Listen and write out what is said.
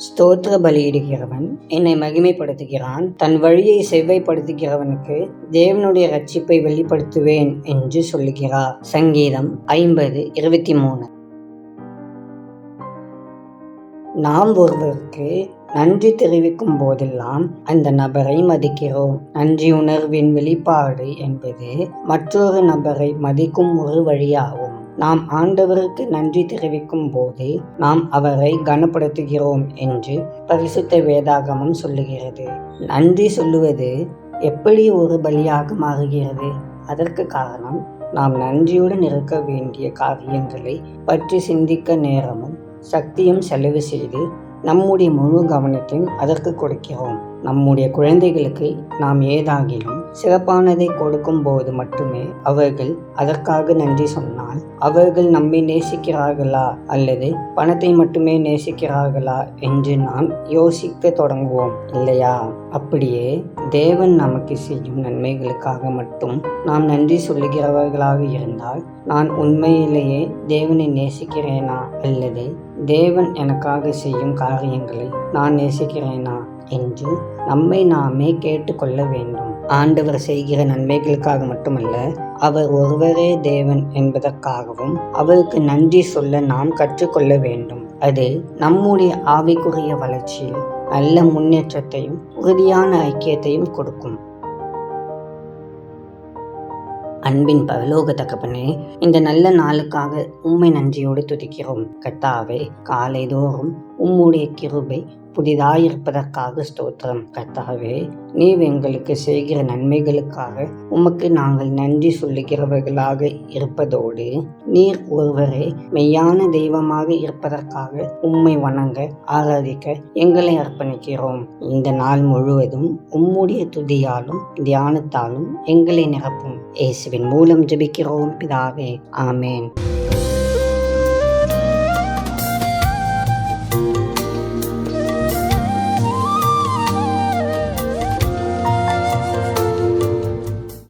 ஸ்தோத்திர பலியிடுகிறவன் என்னை மகிமைப்படுத்துகிறான். தன் வழியை செவ்வைப்படுத்துகிறவனுக்கு தேவனுடைய இரட்சிப்பை வெளிப்படுத்துவேன் என்று சொல்லுகிறார். சங்கீதம் 50:23. நாம் ஒருவருக்கு நன்றி தெரிவிக்கும் போதெல்லாம் அந்த நபரை மதிக்கிறோம். நன்றியுணர்வின் வெளிப்பாடு என்பது மற்றொரு நபரை மதிக்கும் ஒரு வழியாகும். நாம் ஆண்டவருக்கு நன்றி தெரிவிக்கும் போது நாம் அவரை கனப்படுத்துகிறோம் என்று பரிசுத்த வேதாகமம் சொல்லுகிறது. நன்றி சொல்லுவது எப்படி ஒரு பலியாக மாறுகிறது? அதற்கு காரணம், நாம் நன்றியுடன் இருக்க வேண்டிய காரியங்களை பற்றி சிந்திக்க நேரமும் சக்தியும் செலவு செய்து நம்முடைய முழு கவனத்தையும் அதற்கு கொடுக்கிறோம். நம்முடைய குழந்தைகளுக்கு நாம் ஏதாகிலும் சிறப்பானதை கொடுக்கும் போது மட்டுமே அவர்கள் அதற்காக நன்றி சொன்னால், அவர்கள் நம்மை நேசிக்கிறார்களா அல்லது பணத்தை மட்டுமே நேசிக்கிறார்களா என்று நாம் யோசிக்க தொடங்குவோம், இல்லையா? அப்படியே தேவன் நமக்கு செய்யும் நன்மைகளுக்காக மட்டும் நாம் நன்றி சொல்லுகிறவர்களாக இருந்தால், நான் உண்மையிலேயே தேவனை நேசிக்கிறேனா அல்லது தேவன் எனக்காக செய்யும் காரியங்களை நான் நேசிக்கிறேனா என்று நம்மை நாமே கேட்டுக்கொள்ள வேண்டும். ஆண்டவர் செய்கிற நன்மைகளுக்காக மட்டுமல்ல, அவர் ஒருவரே தேவன் என்பதற்காகவும் அவருக்கு நன்றி சொல்ல நாம் கற்றுக்கொள்ள வேண்டும். அது நம்முடைய ஆவிக்குரிய வளர்ச்சியில் நல்ல முன்னேற்றத்தையும் உறுதியான ஐக்கியத்தையும் கொடுக்கும். அன்பின் பரலோக தகப்பனே, இந்த நல்ல நாளுக்காக உம்மை நன்றியோடு துதிக்கிறோம். கர்த்தாவே, காலைதோறும் உம்முடைய கிருபை புதிதாயிருப்பதற்காக ஸ்தோத்திரம். கர்த்தாவே, நீர் எங்களுக்கு செய்கிற நன்மைகளுக்காக உமக்கு நாங்கள் நன்றி சொல்லுகிறவர்களாக இருப்பதோடு, நீர் ஒருவரே மெய்யான தெய்வமாக இருப்பதற்காக உம்மை வணங்க ஆராதிக்க எங்களை அர்ப்பணிக்கிறோம். இந்த நாள் முழுவதும் உம்முடைய துதியாலும் தியானத்தாலும் எங்களை நிரப்பும். இயேசுவின் மூலம் ஜெபிக்கிறோம் பிதாவே, ஆமேன்.